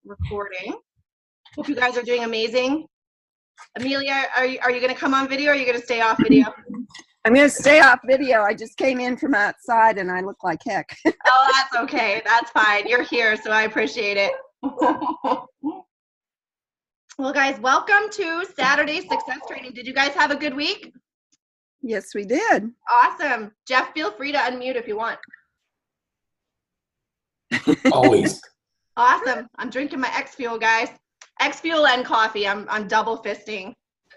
Recording. Hope you guys are doing amazing. Amelia, are you going to come on video or are you going to stay off video? I'm going to stay off video. I just came in from outside and I look like heck. Oh, that's okay. That's fine. You're here, so I appreciate it. Well, guys, welcome to Saturday Success Training. Did you guys have a good week? Yes, we did. Awesome. Jeff, feel free to unmute if you want. Always. Awesome. I'm drinking my X Fuel, guys. X Fuel and coffee. I'm double fisting.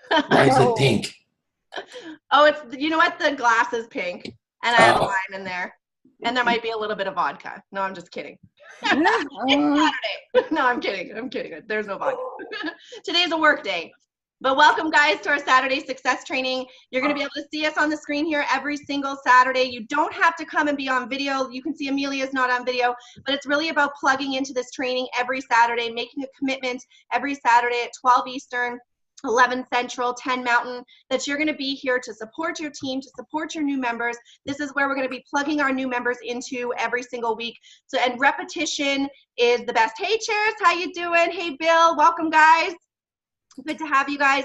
Why is it pink? Oh, it's, you know what? The glass is pink, and I have a lime in there, and there might be a little bit of vodka. No, I'm just kidding. It's Saturday. No, I'm kidding. I'm kidding. There's no vodka. Today's a work day. But welcome, guys, to our Saturday Success Training. You're going to be able to see us on the screen here every single Saturday. You don't have to come and be on video. You can see Amelia's not on video, but it's really about plugging into this training every Saturday, making a commitment every Saturday at 12 Eastern, 11 Central, 10 Mountain, that you're going to be here to support your team, to support your new members. This is where we're going to be plugging our new members into every single week. So, and repetition is the best. Hey, Cheris, how you doing? Hey, Bill, welcome, guys. Good to have you guys.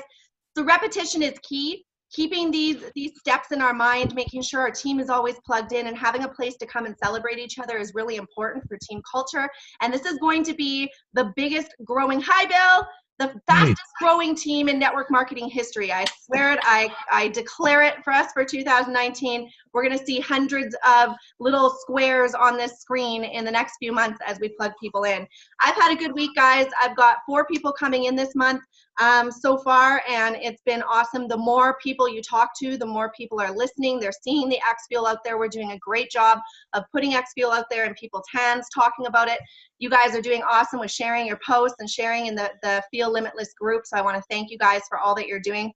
So repetition is key. Keeping these steps in our mind, making sure our team is always plugged in, and having a place to come and celebrate each other is really important for team culture. And this is going to be the biggest growing, hi Bill, the fastest growing team in network marketing history. I swear it, I declare it for us for 2019. We're gonna see hundreds of little squares on this screen in the next few months as we plug people in. I've had a good week, guys. I've got 4 people coming in this month so far, and it's been awesome. The more people you talk to, the more people are listening. They're seeing the X Fuel out there. We're doing a great job of putting X Fuel out there in people's hands, talking about it. You guys are doing awesome with sharing your posts and sharing in the Feel Limitless group. So I want to thank you guys for all that you're doing.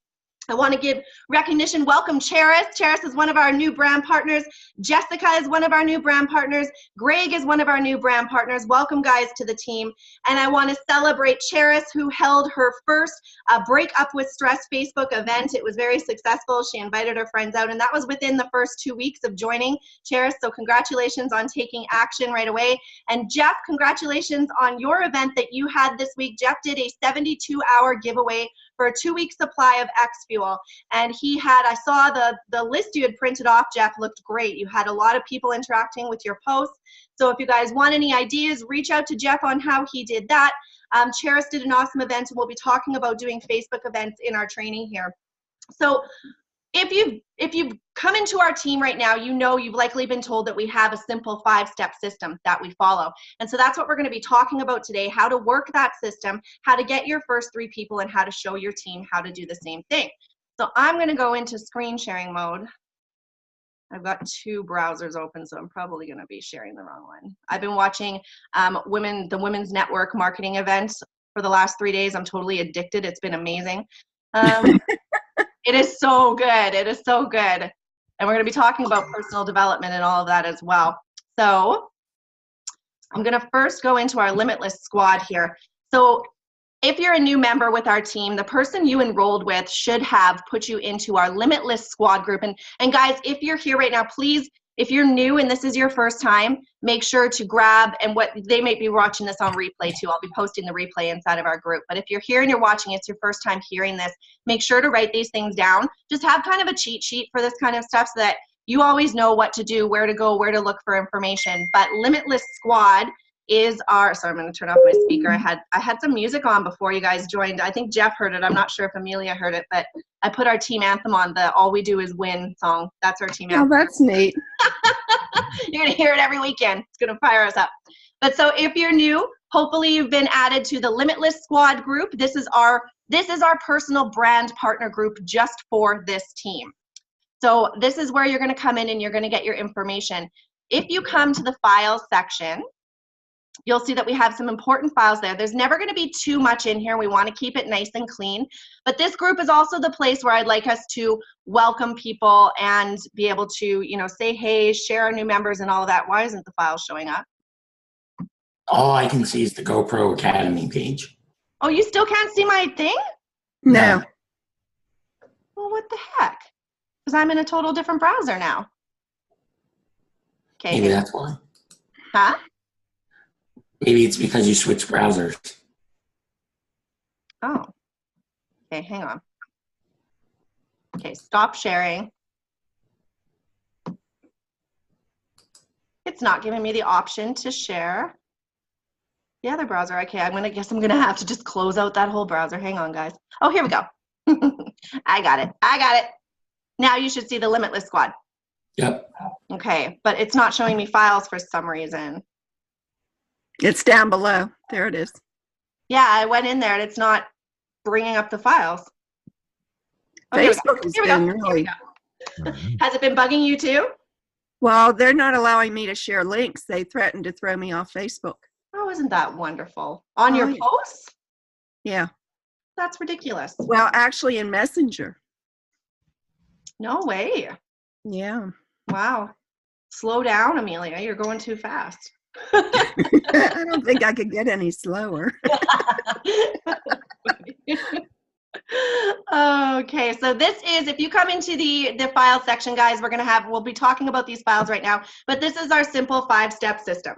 I want to give recognition. Welcome, Cheris. Cheris is one of our new brand partners. Jessica is one of our new brand partners. Greg is one of our new brand partners. Welcome, guys, to the team. And I want to celebrate Cheris, who held her first Break Up with Stress Facebook event. It was very successful. She invited her friends out, and that was within the first 2 weeks of joining, Cheris. So congratulations on taking action right away. And Jeff, congratulations on your event that you had this week. Jeff did a 72-hour giveaway for a 2-week supply of X Fuel. And he had, I saw the list you had printed off, Jeff, looked great. You had a lot of people interacting with your posts. So if you guys want any ideas, reach out to Jeff on how he did that. Cheris did an awesome event, and we'll be talking about doing Facebook events in our training here. So if you've come into our team right now, you know you've likely been told that we have a simple 5-step system that we follow. And so that's what we're going to be talking about today, how to work that system, how to get your first 3 people, and how to show your team how to do the same thing. So I'm going to go into screen sharing mode. I've got 2 browsers open, so I'm probably going to be sharing the wrong one. I've been watching the Women's Network marketing events for the last 3 days. I'm totally addicted. It's been amazing. It is so good. It is so good. And we're going to be talking about personal development and all of that as well. So I'm going to first go into our Limitless squad here. So if you're a new member with our team, the person you enrolled with should have put you into our Limitless squad group. And guys, if you're here right now, please, if you're new and this is your first time, make sure to grab, and what they might be watching this on replay too. I'll be posting the replay inside of our group. But if you're here and you're watching, it's your first time hearing this, make sure to write these things down. Just have kind of a cheat sheet for this kind of stuff so that you always know what to do, where to go, where to look for information. But Limitless Squad is our, sorry, I'm going to turn off my speaker. I had some music on before you guys joined. I think Jeff heard it. I'm not sure if Amelia heard it, but I put our team anthem on, the All We Do Is Win song. That's our team anthem. Oh, that's neat. You're going to hear it every weekend. It's going to fire us up. But so if you're new, hopefully you've been added to the Limitless Squad group. This is our personal brand partner group just for this team. So this is where you're going to come in and you're going to get your information. If you come to the files section, you'll see that we have some important files there. There's never going to be too much in here. We want to keep it nice and clean. But this group is also the place where I'd like us to welcome people and be able to, you know, say hey, share our new members and all of that. Why isn't the file showing up? All I can see is the GoPro Academy page. Oh, you still can't see my thing? No. Well, what the heck? Because I'm in a total different browser now. Okay. Maybe that's why. Huh? Maybe it's because you switch browsers. Oh, okay, hang on. Okay, stop sharing. It's not giving me the option to share the other browser. Okay, guess I'm gonna have to just close out that whole browser. Hang on, guys. Oh, here we go. I got it. Now you should see the Limitless Squad. Yep. Okay, but it's not showing me files for some reason. It's down below. There it is. Yeah, I went in there and it's not bringing up the files. Oh, Facebook has been really. Has it been bugging you too? Well, they're not allowing me to share links. They threatened to throw me off Facebook. Oh, isn't that wonderful? On your posts? Yeah. That's ridiculous. Well, actually in Messenger. No way. Yeah. Wow. Slow down, Amelia. You're going too fast. I don't think I could get any slower. Okay, so this is, if you come into the file section, guys, we'll be talking about these files right now, but this is our simple 5-step system.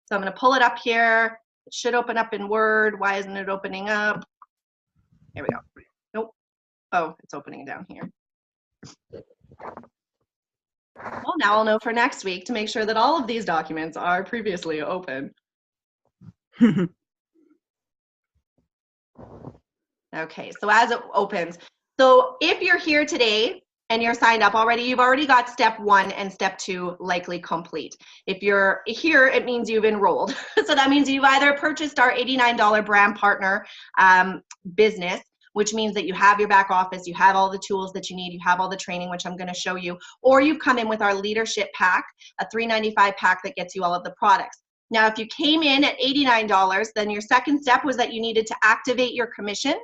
So I'm going to pull it up here. It should open up in Word. Why isn't it opening up? Here we go. Nope. Oh, it's opening down here. Well, now I'll know for next week to make sure that all of these documents are previously open. Okay, so as it opens, so if you're here today and you're signed up already, you've already got step 1 and step 2 likely complete. If you're here, it means you've enrolled. So that means you've either purchased our $89 brand partner business, which means that you have your back office, you have all the tools that you need, you have all the training, which I'm going to show you, or you've come in with our leadership pack, a $395 pack that gets you all of the products. Now, if you came in at $89, then your second step was that you needed to activate your commissions.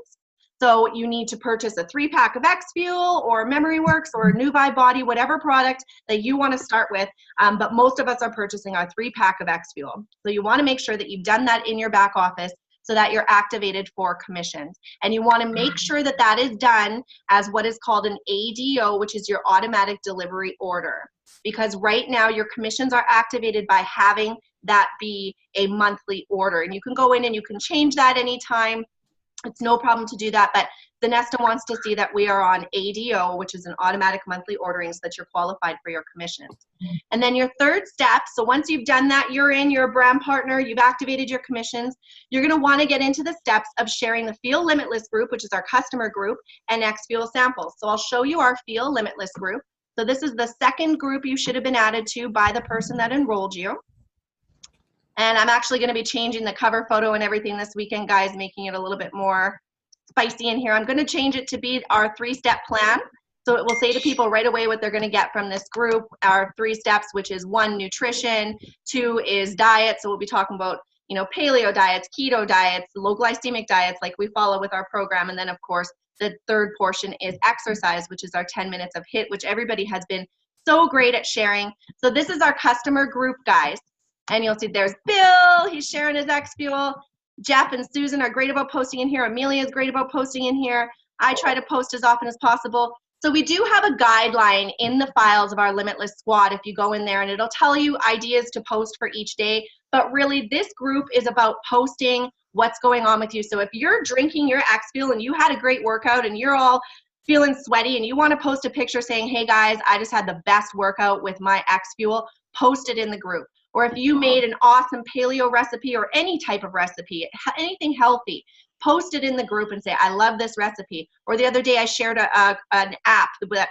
So you need to purchase a 3-pack of X Fuel or MemoryWorks or New Vibe Body, whatever product that you want to start with. But most of us are purchasing our 3-pack of X Fuel. So you want to make sure that you've done that in your back office so that you're activated for commissions. And you want to make sure that that is done as what is called an ADO, which is your automatic delivery order. Because right now your commissions are activated by having that be a monthly order. And you can go in and you can change that anytime. It's no problem to do that, but Zanesta wants to see that we are on ADO, which is an automatic monthly ordering, so that you're qualified for your commissions. And then your third step, so once you've done that, you're a brand partner, you've activated your commissions, you're going to want to get into the steps of sharing the Feel Limitless group, which is our customer group, and X Fuel samples. So I'll show you our Feel Limitless group. So this is the second group you should have been added to by the person that enrolled you. And I'm actually going to be changing the cover photo and everything this weekend, guys, making it a little bit more spicy in here. I'm going to change it to be our 3-step plan. So it will say to people right away what they're going to get from this group. Our 3 steps, which is 1, nutrition, 2 is diet. So we'll be talking about, paleo diets, keto diets, low glycemic diets like we follow with our program. And then, of course, the third portion is exercise, which is our 10 minutes of HIIT, which everybody has been so great at sharing. So this is our customer group, guys. And you'll see there's Bill, he's sharing his X Fuel. Jeff and Susan are great about posting in here. Amelia is great about posting in here. I try to post as often as possible. So we do have a guideline in the files of our Limitless Squad if you go in there, and it'll tell you ideas to post for each day. But really, this group is about posting what's going on with you. So if you're drinking your X Fuel and you had a great workout and you're all feeling sweaty and you want to post a picture saying, hey guys, I just had the best workout with my X Fuel, post it in the group. Or if you made an awesome paleo recipe or any type of recipe, anything healthy, post it in the group and say, I love this recipe. Or the other day I shared an app that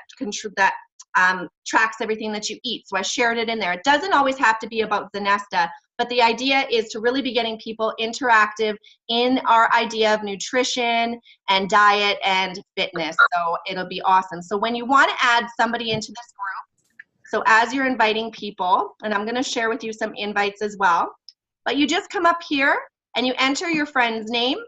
tracks everything that you eat. So I shared it in there. It doesn't always have to be about Zanesta, but the idea is to really be getting people interactive in our idea of nutrition and diet and fitness. So it'll be awesome. So when you want to add somebody into this group, so as you're inviting people, and I'm going to share with you some invites as well, but you just come up here and you enter your friend's name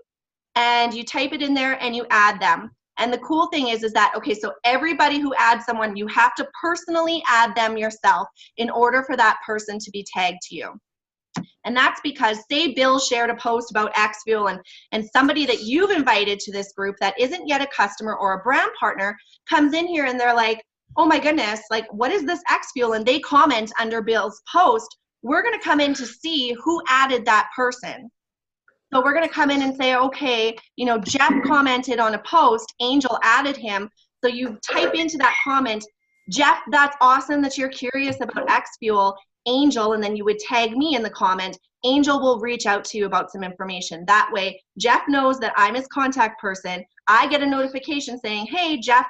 and you type it in there and you add them. And the cool thing is that, okay, so everybody who adds someone, you have to personally add them yourself in order for that person to be tagged to you. And that's because, say Bill shared a post about X Fuel and somebody that you've invited to this group that isn't yet a customer or a brand partner comes in here and they're like, oh my goodness, like what is this X Fuel? And they comment under Bill's post, we're going to come in to see who added that person. So we're going to come in and say, okay, you know, Jeff commented on a post, Angel added him. So you type into that comment, Jeff, that's awesome that you're curious about X Fuel, Angel, and then you would tag me in the comment. Angel will reach out to you about some information. That way, Jeff knows that I'm his contact person. I get a notification saying, hey, Jeff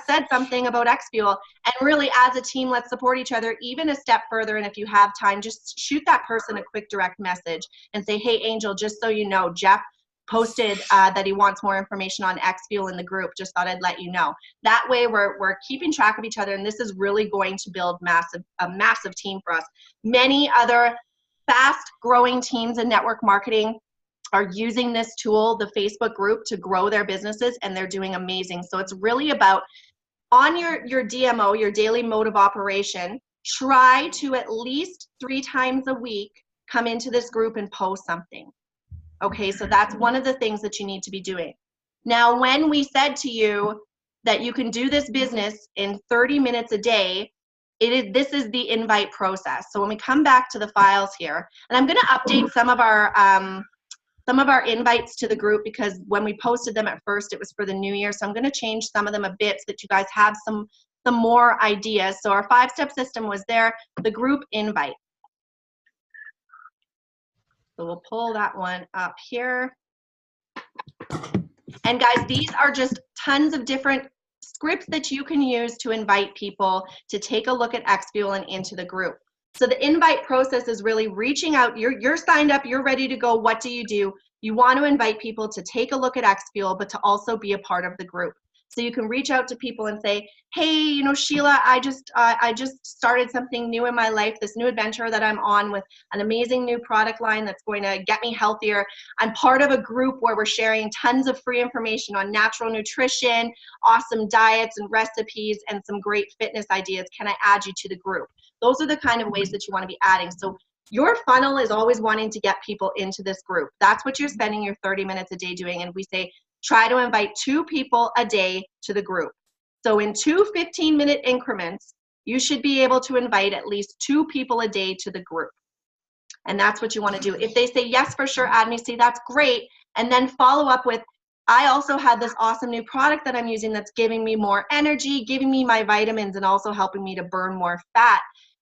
said something about X Fuel. And really, as a team, let's support each other even a step further. And if you have time, just shoot that person a quick direct message and say, hey, Angel, just so you know, Jeff posted that he wants more information on X Fuel in the group. Just thought I'd let you know. That way, we're keeping track of each other, and this is really going to build a massive team for us. Many other fast-growing teams in network marketing are using this tool, the Facebook group, to grow their businesses, and they're doing amazing. So it's really about, on your DMO, your daily mode of operation, try to at least 3 times a week come into this group and post something. Okay, so that's one of the things that you need to be doing. Now, when we said to you that you can do this business in 30 minutes a day, this is the invite process. So when we come back to the files here, and I'm going to update some of our invites to the group, because when we posted them at first, it was for the new year. So I'm going to change some of them a bit so that you guys have some more ideas. So our 5-step system was there, the group invite. So we'll pull that one up here. And guys, these are just tons of different scripts that you can use to invite people to take a look at X Fuel and into the group. So the invite process is really reaching out. You're signed up, you're ready to go. What do? You want to invite people to take a look at X Fuel, but to also be a part of the group. So you can reach out to people and say, hey, you know, Sheila, I just started something new in my life, this new adventure that I'm on with an amazing new product line that's going to get me healthier. I'm part of a group where we're sharing tons of free information on natural nutrition, awesome diets and recipes, and some great fitness ideas. Can I add you to the group? Those are the kind of ways that you want to be adding. So your funnel is always wanting to get people into this group. That's what you're spending your 30 minutes a day doing. And we say, try to invite 2 people a day to the group. So in 2 15-minute increments, you should be able to invite at least 2 people a day to the group. And that's what you want to do. If they say, yes, for sure, add me, see, that's great. And then follow up with, I also had this awesome new product that I'm using that's giving me more energy, giving me my vitamins, and also helping me to burn more fat.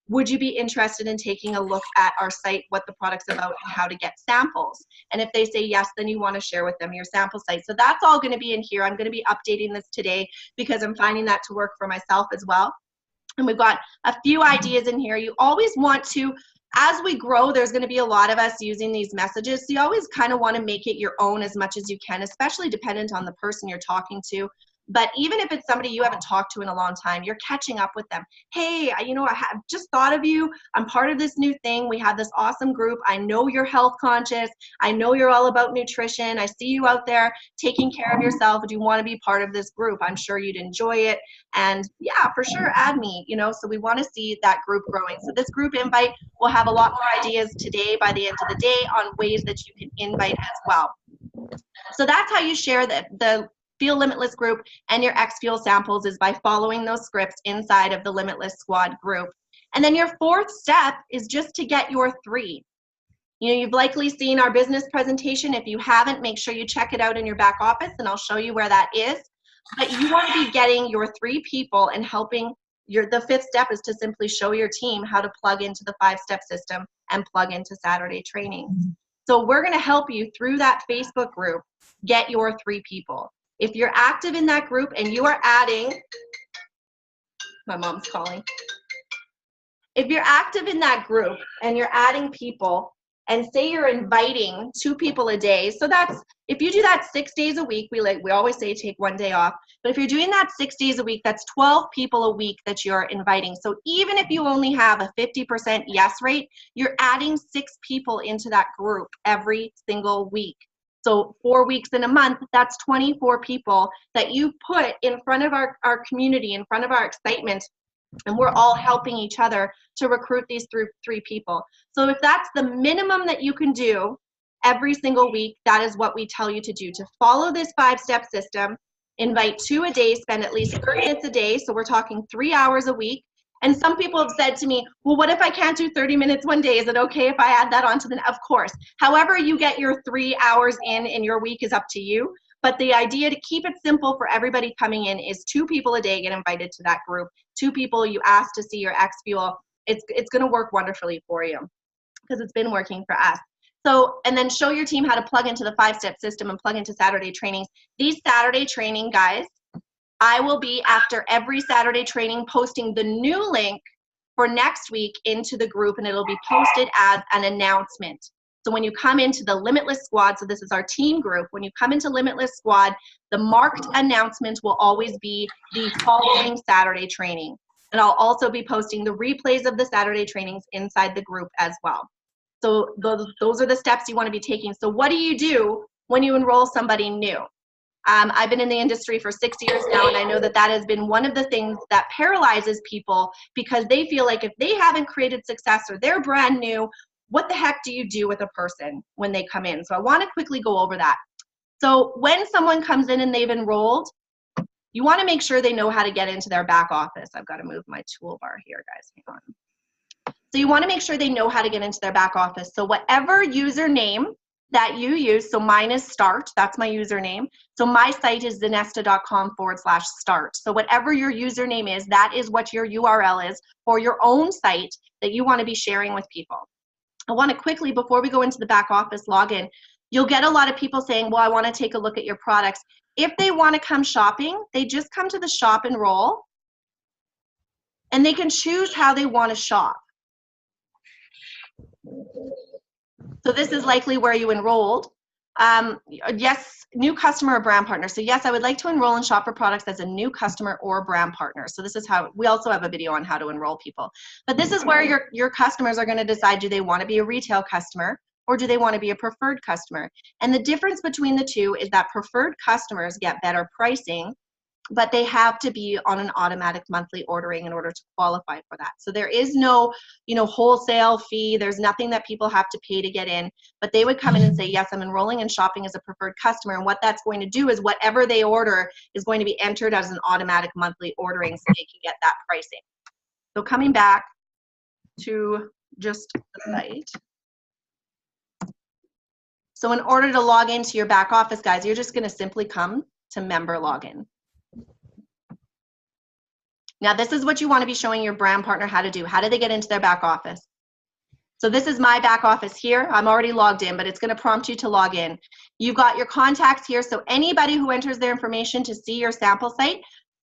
Would you be interested in taking a look at our site, what the product's about, and how to get samples? And if they say yes, then you want to share with them your sample site. So that's all going to be in here. I'm going to be updating this today because I'm finding that to work for myself as well. And we've got a few ideas in here. You always want to, as we grow, there's going to be a lot of us using these messages. So you always kind of want to make it your own as much as you can, especially dependent on the person you're talking to. But even if it's somebody you haven't talked to in a long time, you're catching up with them. Hey, you know, I have just thought of you. I'm part of this new thing. We have this awesome group. I know you're health conscious. I know you're all about nutrition. I see you out there taking care of yourself. Do you want to be part of this group? I'm sure you'd enjoy it. And yeah, for sure, add me, you know, so we want to see that group growing. So this group invite will have a lot more ideas today by the end of the day on ways that you can invite as well. So that's how you share the Feel Limitless group and your X Fuel samples, is by following those scripts inside of the Limitless Squad group. And then your 4th step is just to get your 3. You know, you've likely seen our business presentation. If you haven't, make sure you check it out in your back office and I'll show you where that is. But you want to be getting your 3 people and helping the 5th step is to simply show your team how to plug into the 5-step system and plug into Saturday training. So we're going to help you through that Facebook group get your 3 people. If you're active in that group and you are adding, my mom's calling. If you're active in that group and you're adding people, and say you're inviting 2 people a day, so that's, if you do that 6 days a week, we always say take 1 day off, but if you're doing that 6 days a week, that's 12 people a week that you're inviting. So even if you only have a 50% yes rate, you're adding 6 people into that group every single week. So 4 weeks in a month, that's 24 people that you put in front of our community, in front of our excitement, and we're all helping each other to recruit these 3 people. So if that's the minimum that you can do every single week, that is what we tell you to do. To follow this 5-step system, invite 2 a day, spend at least 30 minutes a day, so we're talking 3 hours a week, And some people have said to me, well, what if I can't do 30 minutes one day? Is it okay if I add that onto the, of course. However you get your 3 hours in your week is up to you. But the idea to keep it simple for everybody coming in is 2 people a day get invited to that group. 2 people you ask to see your X Fuel. It's going to work wonderfully for you because it's been working for us. So, and then show your team how to plug into the 5-step system and plug into Saturday trainings. These Saturday training guys, I will be, after every Saturday training, posting the new link for next week into the group, and it'll be posted as an announcement. So when you come into the Limitless Squad, so this is our team group, when you come into Limitless Squad, the marked announcement will always be the following Saturday training. And I'll also be posting the replays of the Saturday trainings inside the group as well. So those are the steps you want to be taking. So what do you do when you enroll somebody new? I've been in the industry for 6 years now, and I know that that has been one of the things that paralyzes people because they feel like if they haven't created success or they're brand new, what the heck do you do with a person when they come in? So I want to quickly go over that. So when someone comes in and they've enrolled, you want to make sure they know how to get into their back office. I've got to move my toolbar here, guys. Hang on. So you want to make sure they know how to get into their back office. So whatever username that you use, so mine is start, that's my username. So my site is zenesta.com/start. So whatever your username is, that is what your URL is for your own site that you want to be sharing with people. I want to quickly, before we go into the back office login, you'll get a lot of people saying, well, I want to take a look at your products. If they want to come shopping, they just come to the shop and roll, and they can choose how they want to shop. So this is likely where you enrolled. Yes, new customer or brand partner. So yes, I would like to enroll and shop for products as a new customer or brand partner. So this is how, we also have a video on how to enroll people. But this is where your customers are going to decide, do they want to be a retail customer or do they want to be a preferred customer? And the difference between the two is that preferred customers get better pricing, but they have to be on an automatic monthly ordering in order to qualify for that. So there is no, wholesale fee. There's nothing that people have to pay to get in, but they would come in and say, yes, I'm enrolling and shopping as a preferred customer. And what that's going to do is whatever they order is going to be entered as an automatic monthly ordering so they can get that pricing. So coming back to just the site. So in order to log into your back office, guys, you're just going to simply come to member login. Now, this is what you want to be showing your brand partner how to do. How do they get into their back office? So this is my back office here. I'm already logged in, but it's going to prompt you to log in. You've got your contacts here. So anybody who enters their information to see your sample site,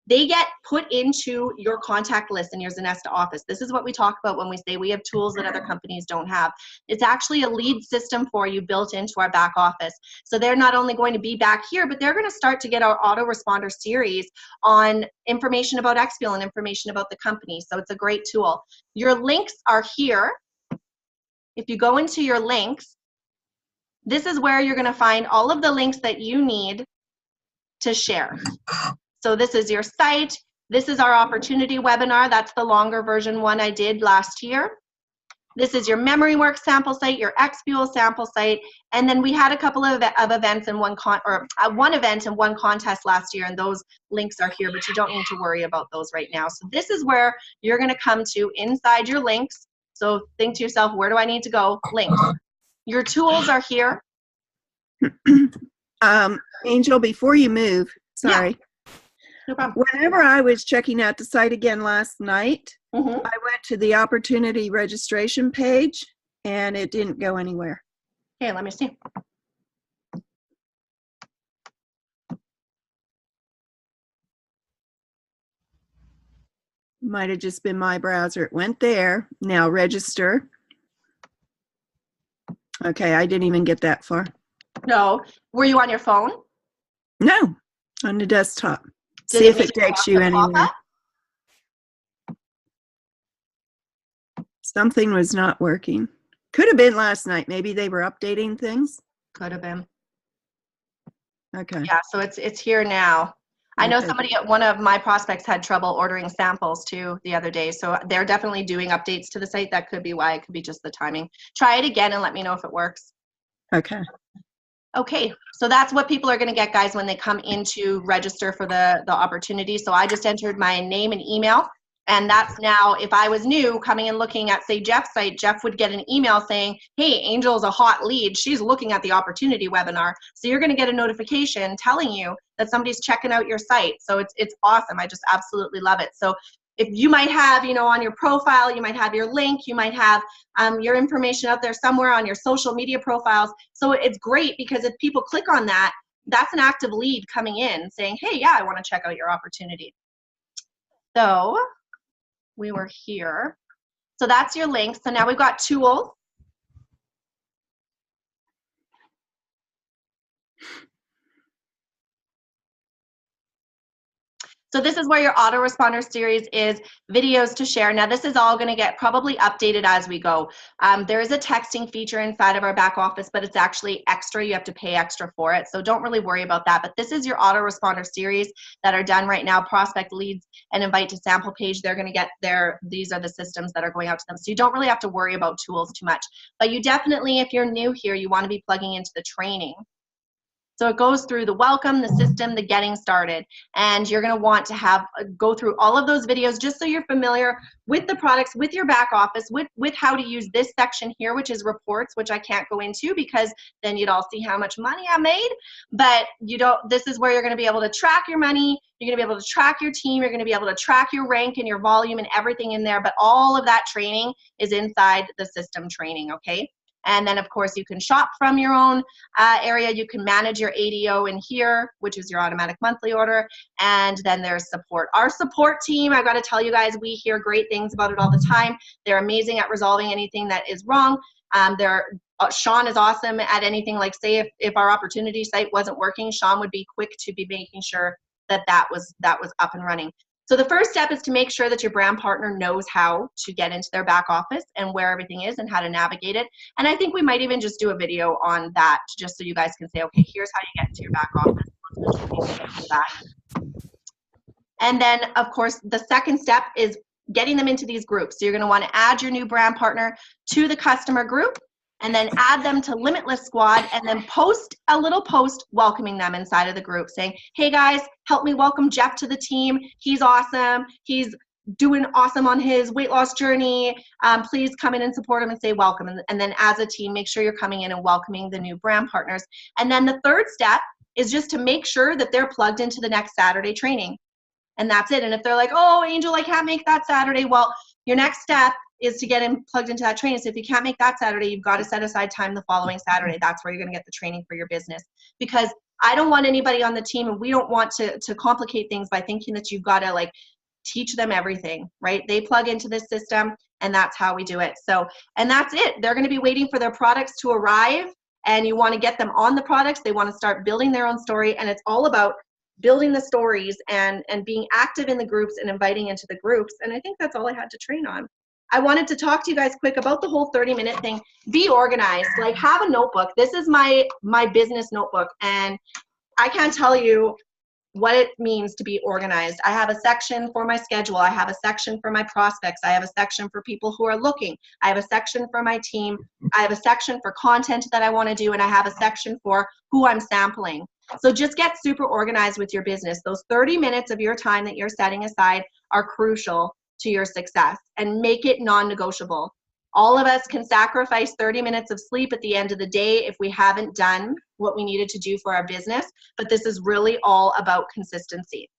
they get put into your contact list in your Zenesta office. This is what we talk about when we say we have tools that other companies don't have. It's actually a lead system for you built into our back office. So they're not only going to be back here, but they're going to start to get our autoresponder series on information about XFuel and information about the company. So it's a great tool. Your links are here. If you go into your links, this is where you're going to find all of the links that you need to share. So this is your site. This is our opportunity webinar. That's the longer version one I did last year. This is your MemoryWorks sample site, your XFuel sample site, and then we had a couple of events and one event and one contest last year, and those links are here, but you don't need to worry about those right now. So this is where you're going to come to inside your links. So think to yourself, where do I need to go? Links. Your tools are here. Angel, before you move, sorry. Yeah. No problem. Whenever I was checking out the site again last night, I Mm-hmm. went to the opportunity registration page and it didn't go anywhere. Okay, let me see. Might have just been my browser. It went there. Now register. Okay, I didn't even get that far. No. Were you on your phone? No, on the desktop. Did See it if it make you takes pop you the anywhere. pop-up? Something was not working. Could have been last night. Maybe they were updating things. Could have been. Okay. Yeah, so it's here now. I know Okay. one of my prospects had trouble ordering samples too the other day, so they're definitely doing updates to the site. That could be why. It could be just the timing. Try it again and let me know if it works. Okay. Okay, so that's what people are going to get, guys, when they come in to register for the opportunity. So I just entered my name and email, And that's now, if I was new coming and looking at, say, Jeff's site, Jeff would get an email saying, hey, Angel's a hot lead. She's looking at the opportunity webinar. So you're going to get a notification telling you that somebody's checking out your site. So it's awesome. I just absolutely love it. So if you might have, you know, on your profile, you might have your link, you might have your information out there somewhere on your social media profiles. So it's great because if people click on that, that's an active lead coming in saying, hey, yeah, I want to check out your opportunity. So we were here. So that's your link. So now we've got tools. So this is where your autoresponder series is, videos to share. Now this is all going to get probably updated as we go. There is a texting feature inside of our back office, but it's actually extra. You have to pay extra for it. So don't really worry about that. But this is your autoresponder series that are done right now. Prospect, leads, and invite to sample page. They're going to get there. These are the systems that are going out to them. So you don't really have to worry about tools too much. But you definitely, if you're new here, you want to be plugging into the training. So it goes through the welcome, the system, the getting started, and you're going to want to have go through all of those videos just so you're familiar with the products, with your back office, with how to use this section here, which is reports, which I can't go into because then you'd all see how much money I made. But you don't. This is where you're going to be able to track your money. You're going to be able to track your team. You're going to be able to track your rank and your volume and everything in there. But all of that training is inside the system training. Okay. And then, of course, you can shop from your own area. You can manage your ADO in here, which is your automatic monthly order. And then there's support. Our support team, I've got to tell you guys, we hear great things about it all the time. They're amazing at resolving anything that is wrong. Sean is awesome at anything. Like, say, if our opportunity site wasn't working, Sean would be quick to be making sure that that was up and running. So the first step is to make sure that your brand partner knows how to get into their back office and where everything is and how to navigate it. And I think we might even just do a video on that just so you guys can say, okay, here's how you get into your back office. And then, of course, the second step is getting them into these groups. So you're going to want to add your new brand partner to the customer group, and then add them to Limitless Squad, and then post a little post welcoming them inside of the group saying, hey guys, help me welcome Jeff to the team. He's awesome. He's doing awesome on his weight loss journey. Please come in and support him and say welcome. And then as a team, make sure you're coming in and welcoming the new brand partners. And then the third step is just to make sure that they're plugged into the next Saturday training. And that's it. And if they're like, oh, Angel, I can't make that Saturday. Well, your next step is to get him plugged into that training. So if you can't make that Saturday, you've got to set aside time the following Saturday. That's where you're going to get the training for your business. Because I don't want anybody on the team, and we don't want to complicate things by thinking that you've got to like teach them everything, right? They plug into this system, and that's how we do it. So, and that's it. They're going to be waiting for their products to arrive, and you want to get them on the products. They want to start building their own story, and it's all about building the stories and being active in the groups and inviting into the groups. And I think that's all I had to train on. I wanted to talk to you guys quick about the whole 30-minute thing. Be organized. Like, have a notebook. This is my business notebook, and I can't tell you what it means to be organized. I have a section for my schedule. I have a section for my prospects. I have a section for people who are looking. I have a section for my team. I have a section for content that I want to do, and I have a section for who I'm sampling. So just get super organized with your business. Those 30 minutes of your time that you're setting aside are crucial to your success, and make it non-negotiable. All of us can sacrifice 30 minutes of sleep at the end of the day if we haven't done what we needed to do for our business, but this is really all about consistency.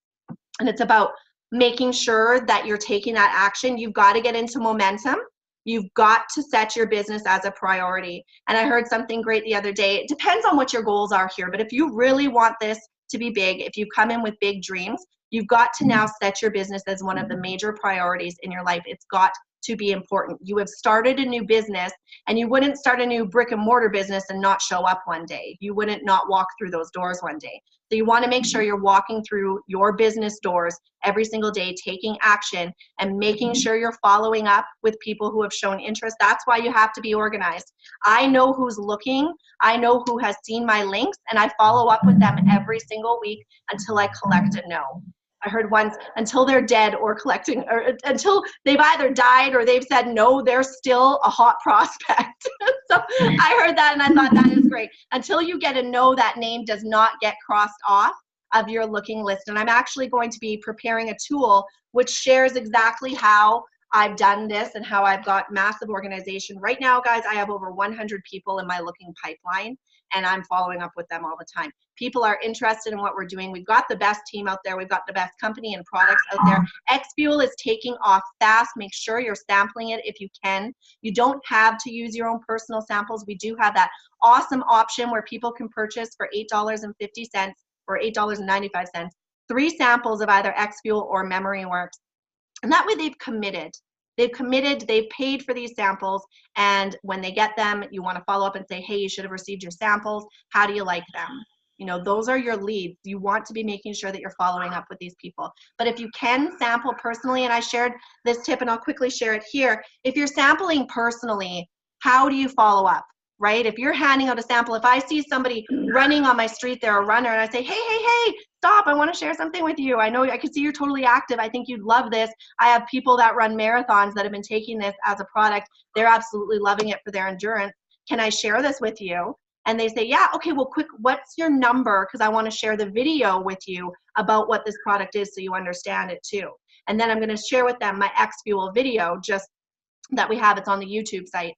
And it's about making sure that you're taking that action. You've got to get into momentum. You've got to set your business as a priority. And I heard something great the other day. It depends on what your goals are here, but if you really want this to be big, if you come in with big dreams, you've got to now set your business as one of the major priorities in your life. It's got to be important. You have started a new business, and you wouldn't start a new brick and mortar business and not show up one day. You wouldn't not walk through those doors one day. So you want to make sure you're walking through your business doors every single day, taking action and making sure you're following up with people who have shown interest. That's why you have to be organized. I know who's looking. I know who has seen my links, and I follow up with them every single week until I collect a no. I heard once, until they're dead or collecting, or until they've either died or they've said no, they're still a hot prospect. So I heard that and I thought that is great. Until you get a no, that name does not get crossed off. of your looking list. And I'm actually going to be preparing a tool which shares exactly how I've done this and how I've got massive organization. Right now, guys, I have over 100 people in my looking pipeline, and I'm following up with them all the time. People are interested in what we're doing. We've got the best team out there. We've got the best company and products out there. X-Fuel is taking off fast. Make sure you're sampling it if you can. You don't have to use your own personal samples. We do have that awesome option where people can purchase for $8.50 or $8.95, 3 samples of either X-Fuel or MemoryWorks. And that way they've committed. They've paid for these samples, and when they get them, you want to follow up and say, hey, you should have received your samples. How do you like them? You know, those are your leads. You want to be making sure that you're following up with these people. But if you can sample personally, and I shared this tip and I'll quickly share it here. If you're sampling personally, how do you follow up? Right? If you're handing out a sample, if I see somebody running on my street, they're a runner, and I say, hey, stop, I want to share something with you. I know I can see you're totally active. I think you'd love this. I have people that run marathons that have been taking this as a product. They're absolutely loving it for their endurance. Can I share this with you? And they say, yeah, okay, well, quick, what's your number? Because I want to share the video with you about what this product is so you understand it too. And then I'm going to share with them my X-Fuel video just that we have. It's on the YouTube site.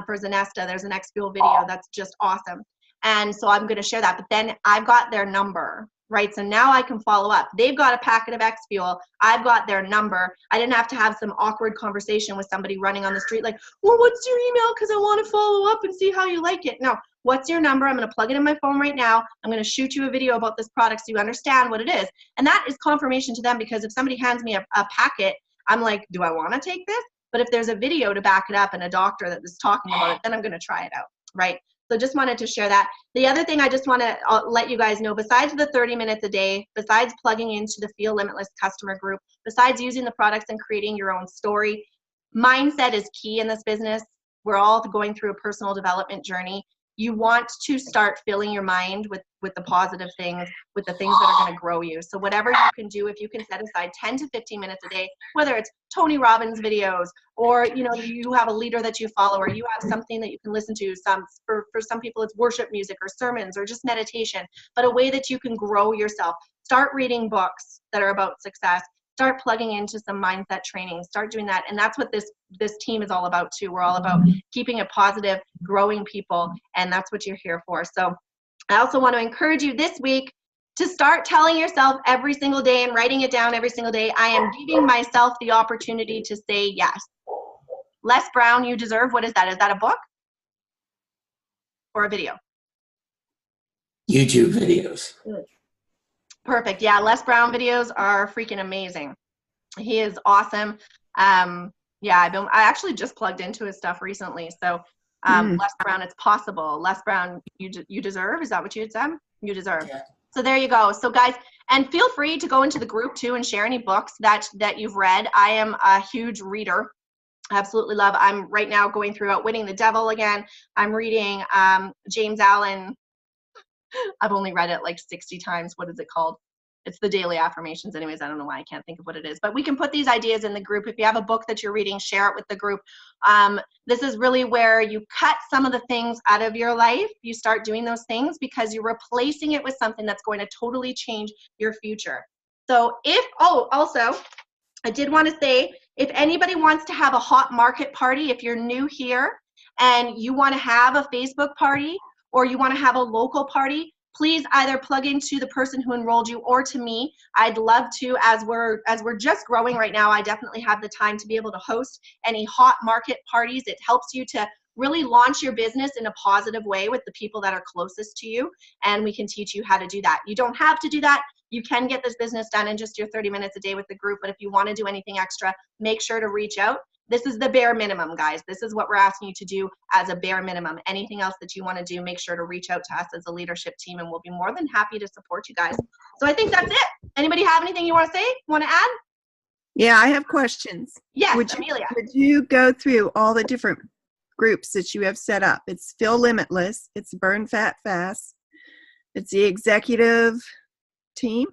For Zanesta, there's an X-Fuel video that's just awesome. And so I'm going to share that. But then I've got their number, right? So now I can follow up. They've got a packet of X-Fuel. I've got their number. I didn't have to have some awkward conversation with somebody running on the street like, well, what's your email? Because I want to follow up and see how you like it. No, what's your number? I'm going to plug it in my phone right now. I'm going to shoot you a video about this product so you understand what it is. And that is confirmation to them, because if somebody hands me a packet, I'm like, do I want to take this? But if there's a video to back it up and a doctor that is talking about it, then I'm going to try it out, right? So just wanted to share that. The other thing I just want to let you guys know, besides the 30 minutes a day, besides plugging into the Feel Limitless customer group, besides using the products and creating your own story, mindset is key in this business. We're all going through a personal development journey. You want to start filling your mind with the positive things, with the things that are going to grow you. So whatever you can do, if you can set aside 10 to 15 minutes a day, whether it's Tony Robbins videos, or you have a leader that you follow, or you have something that you can listen to. For some people it's worship music or sermons or just meditation, but a way that you can grow yourself. Start reading books that are about success. Start plugging into some mindset training. Start doing that. And that's what this team is all about too. We're all about keeping it positive, growing people, and that's what you're here for. So I also want to encourage you this week to start telling yourself every single day and writing it down every single day, I am giving myself the opportunity to say yes. Les Brown, You Deserve. What is that? Is that a book or a video? YouTube videos. Perfect. Yeah, Les Brown videos are freaking amazing. He is awesome. Yeah, I actually just plugged into his stuff recently. So Les Brown, It's Possible. Les Brown, You Deserve. Is that what you had said? You Deserve. Yeah. So there you go. So guys, and feel free to go into the group too and share any books that you've read. I am a huge reader. Absolutely love. I'm right now going through Outwitting the Devil again. I'm reading James Allen. I've only read it like 60 times. What is it called? It's the Daily Affirmations. Anyways, I don't know why I can't think of what it is, but we can put these ideas in the group. If you have a book that you're reading, share it with the group. This is really where you cut some of the things out of your life. You start doing those things because you're replacing it with something that's going to totally change your future. So also, I did want to say, if anybody wants to have a hot market party, if you're new here and you want to have a Facebook party or you want to have a local party, please either plug into the person who enrolled you or to me. I'd love to, as we're just growing right now, I definitely have the time to be able to host any hot market parties. It helps you to really launch your business in a positive way with the people that are closest to you, and we can teach you how to do that. You don't have to do that. You can get this business done in just your 30 minutes a day with the group, but if you want to do anything extra, make sure to reach out. This is the bare minimum, guys. This is what we're asking you to do as a bare minimum. Anything else that you want to do, make sure to reach out to us as a leadership team, and we'll be more than happy to support you guys. So I think that's it. Anybody have anything you want to say, want to add? Yeah, I have questions. Yes, Amelia. Would you go through all the different groups that you have set up? It's Feel Limitless. It's Burn Fat Fast. It's the executive team.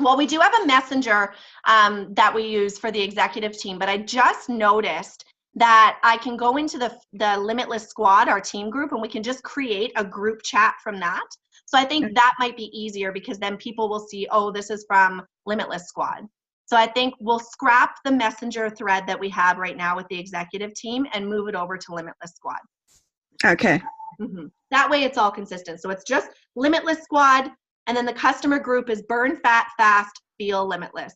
Well, we do have a messenger that we use for the executive team, but I just noticed that I can go into the Limitless Squad, our team group, and we can just create a group chat from that. So I think that might be easier because then people will see, oh, this is from Limitless Squad. So I think we'll scrap the messenger thread that we have right now with the executive team and move it over to Limitless Squad. Okay. That way it's all consistent. So it's just Limitless Squad, and then the customer group is Burn Fat Fast, Feel Limitless.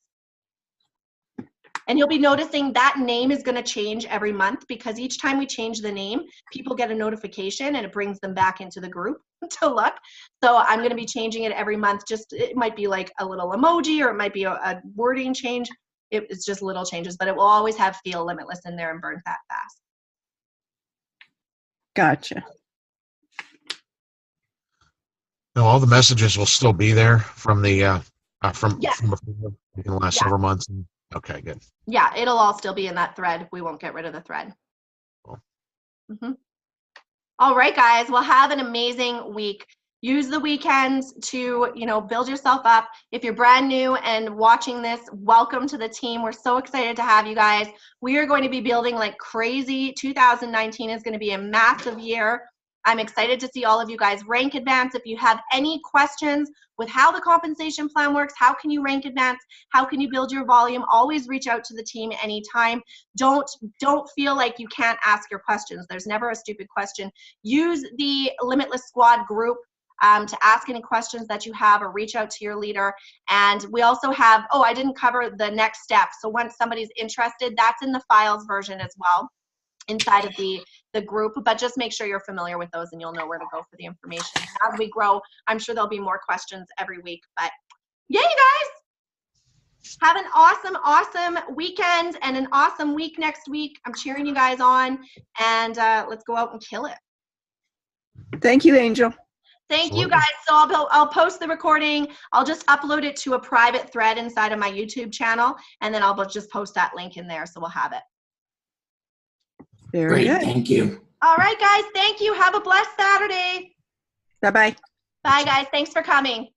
And you'll be noticing that name is going to change every month because each time we change the name, people get a notification and it brings them back into the group to look. So I'm going to be changing it every month. Just, it might be like a little emoji, or it might be a wording change. It's just little changes, but it will always have Feel Limitless in there and Burn Fat Fast. Gotcha. No, all the messages will still be there from the from before, in the last several months. Okay, good. Yeah, it'll all still be in that thread. We won't get rid of the thread. Cool. All right, guys. Well, have an amazing week. Use the weekends to, build yourself up. If you're brand new and watching this, welcome to the team. We're so excited to have you guys. We are going to be building like crazy. 2019 is going to be a massive year. I'm excited to see all of you guys rank advance. If you have any questions with how the compensation plan works, how can you rank advance, how can you build your volume, always reach out to the team anytime. Don't feel like you can't ask your questions. There's never a stupid question. Use the Limitless Squad group to ask any questions that you have, or reach out to your leader. And we also have, I didn't cover the next step. So once somebody's interested, that's in the files version as well, inside of the group, but just make sure you're familiar with those and you'll know where to go for the information. As we grow, I'm sure there'll be more questions every week, but yeah, you guys have an awesome weekend and an awesome week next week. I'm cheering you guys on, and let's go out and kill it. Thank you, Angel. Thank you, guys. So I'll post the recording. I'll just upload it to a private thread inside of my YouTube channel, and then I'll just post that link in there, so we'll have it. Very Great, good. thank you. All right, guys. Thank you. Have a blessed Saturday. Bye-bye. Bye, guys. Thanks for coming.